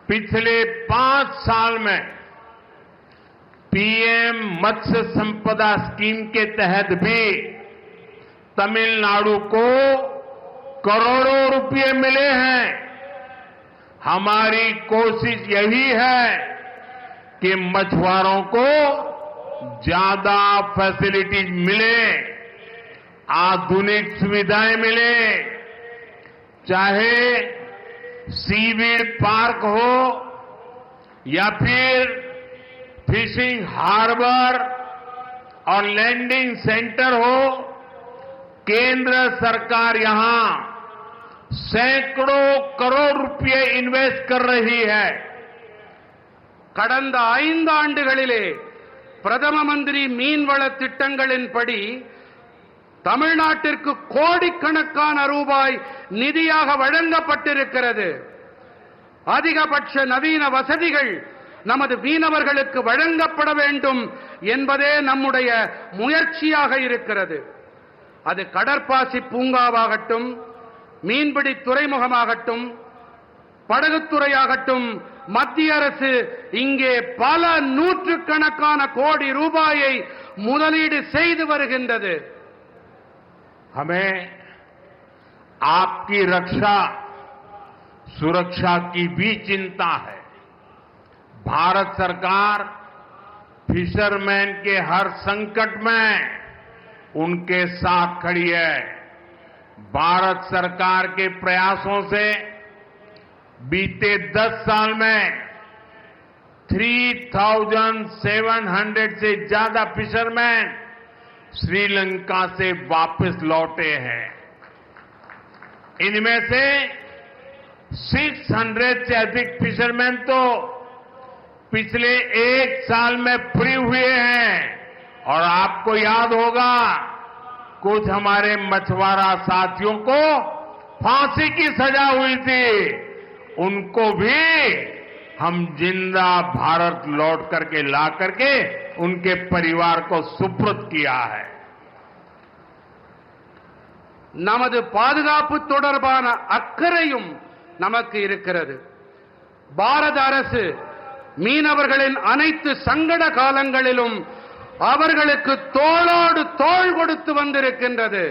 पिछले 5 साल में पीएम मत्स्य संपदा स्कीम के तहत भी तमिलनाडु को करोड़ों रुपए मिले हैं। हमारी कोशिश यही है कि मछुआरों को ज्यादा फैसिलिटीज मिले, आधुनिक सुविधाएं मिले, चाहे सीवीड पार्क हो या फिर फिशिंग हार्बर और लैंडिंग सेंटर हो। केंद्र सरकार यहां सैकड़ों करोड़ रुपए इन्वेस्ट कर रही है। கடந்த 5 ஆண்டுகளிலே பிரதம மந்திரி மீன்வள திட்டங்களின்படி தமிழ்நாட்டிற்கு கோடிக்கணக்கான ரூபாய் நிதியாக வழங்கப்பட்டிருக்கிறது. அதிகபட்ச நவீன வசதிகள் நமது மீனவர்களுக்கு வழங்கப்பட வேண்டும் என்பதே நம்முடைய முயற்சியாக இருக்கிறது. அது கடற்பாசி பூங்காவாகட்டும், மீன்பிடி துறைமுகமாகட்டும், படகுத்துறையாகட்டும், மத்திய அரசு இங்கே பல நூற்றுக்கணக்கான கோடி ரூபாயை முதலீடு செய்து வருகின்றது. हमें आपकी रक्षा, सुरक्षा की भी चिंता है। भारत सरकार फिशरमैन के हर संकट में उनके साथ खड़ी है। भारत सरकार के प्रयासों से बीते 10 साल में 3,700 से ज्यादा फिशरमैन श्रीलंका से वापस लौटे हैं। इनमें से 600 से अधिक फिशरमैन तो पिछले 1 साल में फ्री हुए हैं। और आपको याद होगा, कुछ हमारे मछुआरा साथियों को फांसी की सजा हुई थी, उनको भी हम जिंदा भारत लौट करके ला करके उनके परिवार को सुपुर्द किया है। நமது பாதுகாப்பு தொடர்பான அக்கறையும் நமக்கு இருக்கிறது. பாரத அரசு மீனவர்களின் அனைத்து சங்கட காலங்களிலும் அவர்களுக்கு தோளோடு தோள் கொடுத்து வந்திருக்கின்றது.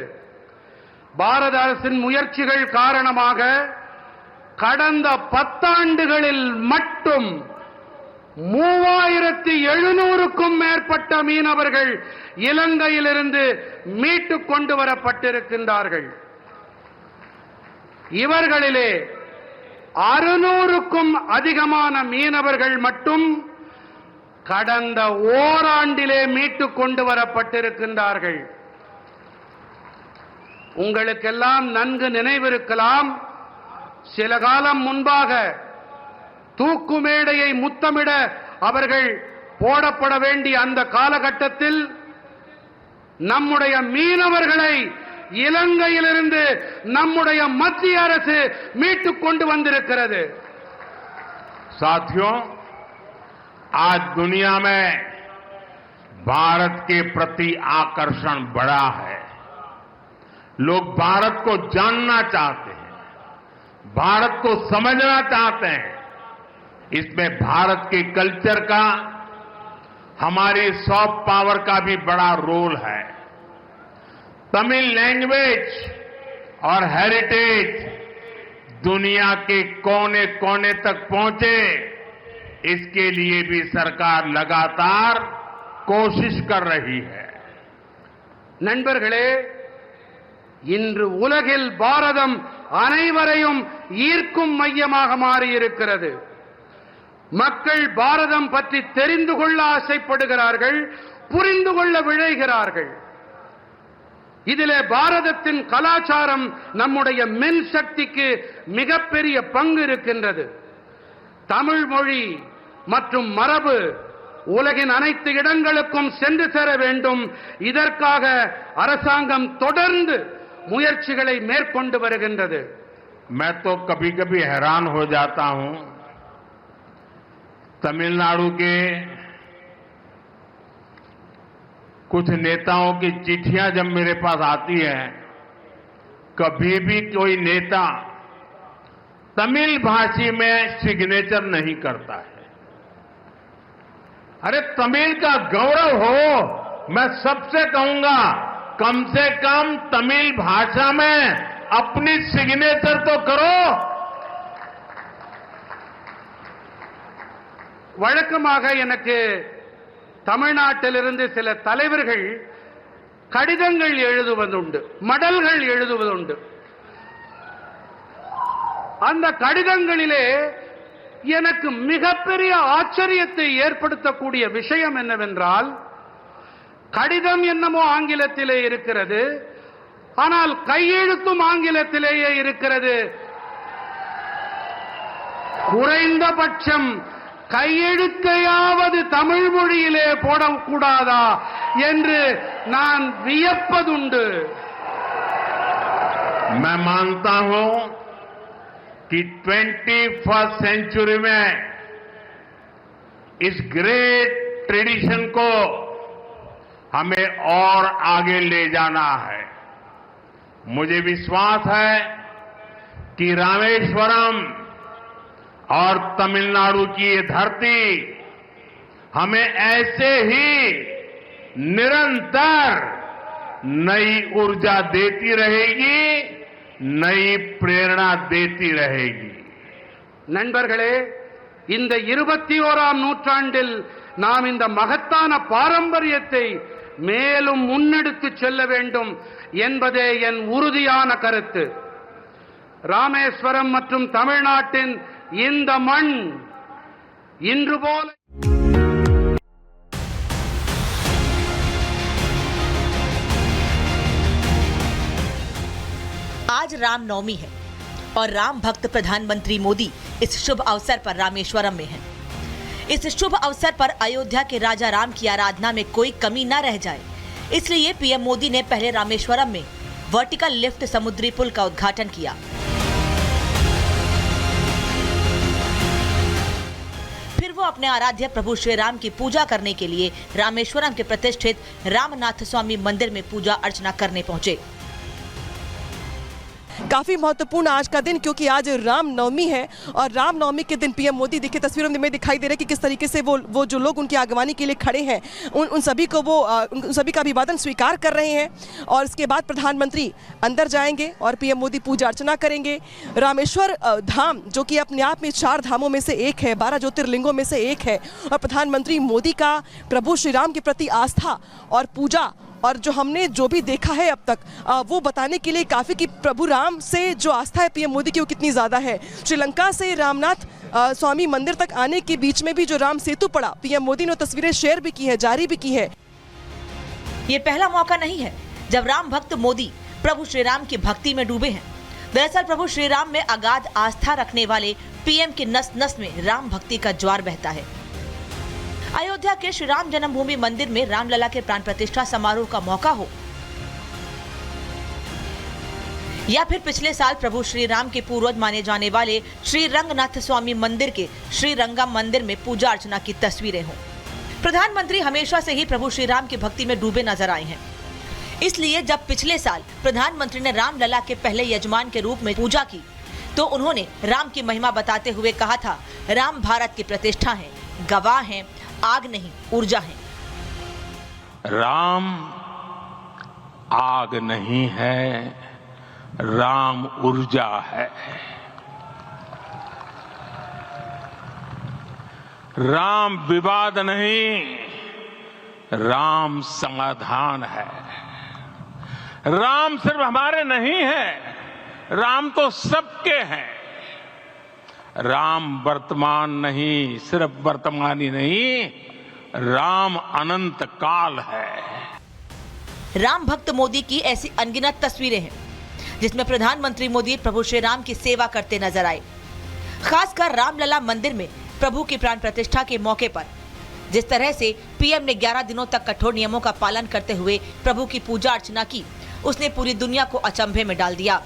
பாரத அரசின் முயற்சிகள் காரணமாக கடந்த 10 ஆண்டுகளில் மட்டும் 3700க்கும் மேற்பட்ட மீனவர்கள் இலங்கையிலிருந்து மீட்டுக் கொண்டு வரப்பட்டிருக்கின்றார்கள். இவர்களிலே 600க்கும் அதிகமான மீனவர்கள் மட்டும் கடந்த ஓராண்டிலே மீட்டுக் கொண்டு வரப்பட்டிருக்கின்றார்கள். உங்களுக்கெல்லாம் நன்கு நினைவிருக்கலாம், சில காலம் முன்பாக தூக்கு மேடையை முத்தமிட அவர்கள் போடப்பட வேண்டிய அந்த காலகட்டத்தில் நம்முடைய மீனவர்களை இலங்கையிலிருந்து நம்முடைய மத்திய அரசு மீட்டுக் கொண்டு வந்திருக்கிறது. साथियों, आज दुनिया में भारत के प्रति आकर्षण बढ़ा है। लोग भारत को जानना चाहते हैं, भारत को समझना चाहते हैं। इसमें भारत के कल्चर का, हमारी सॉफ्ट पावर का भी बड़ा रोल है। तमिल लैंग्वेज और हेरिटेज दुनिया के कोने कोने तक पहुंचे, इसके लिए भी सरकार लगातार कोशिश कर रही है. நண்பர்களே, இன்று உலகில் பாரதம் அனைவரையும் ஈர்க்கும் மையமாக மாறியிருக்கிறது. மக்கள் பாரதம் பற்றி தெரிந்து கொள்ள ஆசைப்படுகிறார்கள், புரிந்து கொள்ள விழைகிறார்கள். இதிலே பாரதத்தின் கலாச்சாரம், நம்முடைய மின் சக்திக்கு மிகப்பெரிய பங்கு இருக்கின்றது. தமிழ் மொழி மற்றும் மரபு உலகின் அனைத்து இடங்களுக்கும் சென்று சேர வேண்டும். இதற்காக அரசாங்கம் தொடர்ந்து முயற்சிகளை மேற்கொண்டு வருகின்றது. मैं तो कभी कभी हैरान हो जाता हूं, तमिलनाडु के कुछ नेताओं की चिट्ठियां जब मेरे पास आती है, कभी भी कोई नेता तमिल भाषी में सिग्नेचर नहीं करता है। अरे तमिल का गौरव हो, मैं सबसे कहूंगा कम से कम तमिल भाषा में अपनी सिग्नेचर तो करो। வழக்கமாக எனக்கு தமிழ்நாட்டிலிருந்து சில தலைவர்கள் கடிதங்கள் எழுதுவதுண்டு, மடல்கள் எழுதுவதுண்டு. அந்த கடிதங்களிலே எனக்கு மிகப்பெரிய ஆச்சரியத்தை ஏற்படுத்தக்கூடிய விஷயம் என்னவென்றால், கடிதம் என்னமோ ஆங்கிலத்திலே இருக்கிறது, ஆனால் கையெழுத்தும் ஆங்கிலத்திலேயே இருக்கிறது. குறைந்தபட்சம் கையெழுத்தையாவது தமிழ் மொழியிலே போடக்கூடாதா என்று நான் வியப்பதுண்டு. मैं मानता हूं कि 21st सेंचुरी में इस ग्रेट ट्रेडिशन को हमें और आगे ले जाना है. मुझे विश्वास है कि रामेश्वरम और तमिलनाडु की ये धरती हमें ऐसे ही निरंतर नई ऊर्जा देती रहेगी, नई प्रेरणा देती रहेगी. நண்பர்களே, இந்த 21ஆம் நூற்றாண்டில் நாம் இந்த மகத்தான பாரம்பரியத்தை மேலும் முன்னெடுத்துச் செல்ல வேண்டும் என்பதே என் உறுதியான கருத்து. ராமேஸ்வரம் மற்றும் தமிழ்நாட்டின் இந்த மண் இன்று போல आज रामनवमी है और राम भक्त प्रधानमंत्री मोदी इस शुभ अवसर पर रामेश्वरम में हैं। इस शुभ अवसर पर अयोध्या के राजा राम की आराधना में कोई कमी न रह जाए, इसलिए पीएम मोदी ने पहले रामेश्वरम में वर्टिकल लिफ्ट समुद्री पुल का उद्घाटन किया। फिर वो अपने आराध्य प्रभु श्री राम की पूजा करने के लिए रामेश्वरम के प्रतिष्ठित रामनाथ स्वामी मंदिर में पूजा अर्चना करने पहुंचे। काफ़ी महत्वपूर्ण आज का दिन, क्योंकि आज रामनवमी है और रामनवमी के दिन पीएम मोदी देखिए तस्वीरों में दिखाई दे रहे हैं कि किस तरीके से वो जो लोग उनकी आगवानी के लिए खड़े हैं उन सभी को उन सभी का अभिवादन स्वीकार कर रहे हैं। और इसके बाद प्रधानमंत्री अंदर जाएंगे और पीएम मोदी पूजा अर्चना करेंगे। रामेश्वर धाम जो कि अपने आप में 4 धामों में से एक है, 12 ज्योतिर्लिंगों में से एक है, और प्रधानमंत्री मोदी का प्रभु श्री राम के प्रति आस्था और पूजा और जो हमने जो भी देखा है अब तक वो बताने के लिए काफ़ी कि प्रभु राम से जो आस्था है पीएम मोदी की वो कितनी ज़्यादा है। श्रीलंका से रामनाथ स्वामी मंदिर तक आने के बीच में भी जो राम सेतु पड़ा, पीएम मोदी ने तस्वीरें शेयर भी की है, जारी भी की है। ये पहला मौका नहीं है जब राम भक्त मोदी प्रभु श्री राम की भक्ति में डूबे हैं। दरअसल प्रभु श्री राम में अगाध आस्था रखने वाले पीएम के नस नस में राम भक्ति का ज्वार बहता है। अयोध्या के श्री राम जन्मभूमि मंदिर में रामलला के प्राण प्रतिष्ठा समारोह का मौका हो, या फिर पिछले साल प्रभु श्री राम के पूर्वज माने जाने वाले श्री रंगनाथ स्वामी मंदिर के श्री रंगम मंदिर में पूजा अर्चना की तस्वीरें हों, प्रधानमंत्री हमेशा से ही प्रभु श्री राम की भक्ति में डूबे नजर आए हैं। इसलिए जब पिछले साल प्रधानमंत्री ने रामलला के पहले यजमान के रूप में पूजा की तो उन्होंने राम की महिमा बताते हुए कहा था, राम भारत की प्रतिष्ठा है, गवाह हैं, आग नहीं ऊर्जा है। राम आग नहीं है, राम ऊर्जा है। राम विवाद नहीं, राम समाधान है। राम सिर्फ हमारे नहीं है, राम तो सबके हैं। राम वर्तमान नहीं, सिर्फ वर्तमान ही नहीं, राम अनंत काल है। राम भक्त मोदी की ऐसी अनगिनत तस्वीरें हैं जिसमें प्रधानमंत्री मोदी प्रभु श्री राम की सेवा करते नजर आए। खासकर रामलला मंदिर में प्रभु की प्राण प्रतिष्ठा के मौके पर जिस तरह से पीएम ने 11 दिनों तक कठोर नियमों का पालन करते हुए प्रभु की पूजा अर्चना की, उसने पूरी दुनिया को अचंभे में डाल दिया।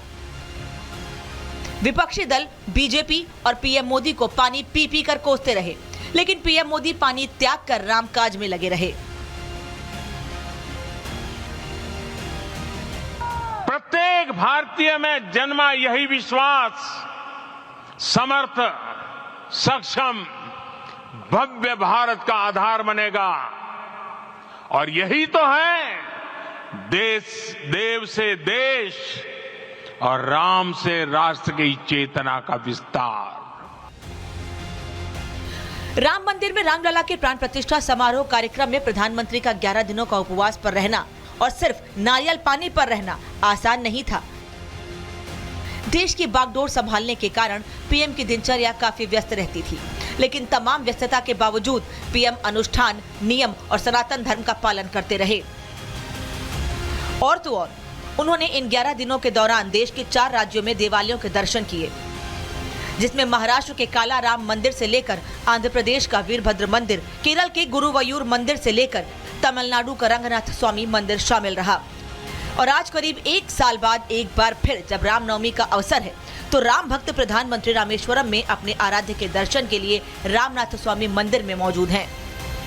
विपक्षी दल बीजेपी और पीएम मोदी को पानी पी पी कर कोसते रहे, लेकिन पीएम मोदी पानी त्याग कर रामकाज में लगे रहे। प्रत्येक भारतीय में जन्मा यही विश्वास समर्थ, सक्षम, भव्य भारत का आधार बनेगा। और यही तो है देव से देश और राम से राष्ट्र की चेतना का विस्तार। राम मंदिर में रामलला के प्राण प्रतिष्ठा समारोह कार्यक्रम में प्रधानमंत्री का 11 दिनों का उपवास पर रहना और सिर्फ नारियल पानी पर रहना आसान नहीं था। देश की बागडोर संभालने के कारण पीएम की दिनचर्या काफी व्यस्त रहती थी, लेकिन तमाम व्यस्तता के बावजूद पीएम अनुष्ठान, नियम और सनातन धर्म का पालन करते रहे। और तो और उन्होंने इन 11 दिनों के दौरान देश के 4 राज्यों में देवालयों के दर्शन किए, जिसमें महाराष्ट्र के काला राम मंदिर से लेकर आंध्र प्रदेश का वीरभद्र मंदिर, केरल के गुरुवायूर मंदिर से लेकर तमिलनाडु का रंगनाथ स्वामी मंदिर शामिल रहा। और आज करीब 1 साल बाद एक बार फिर जब रामनवमी का अवसर है, तो राम भक्त प्रधानमंत्री रामेश्वरम में अपने आराध्य के दर्शन के लिए रामनाथ स्वामी मंदिर में मौजूद हैं।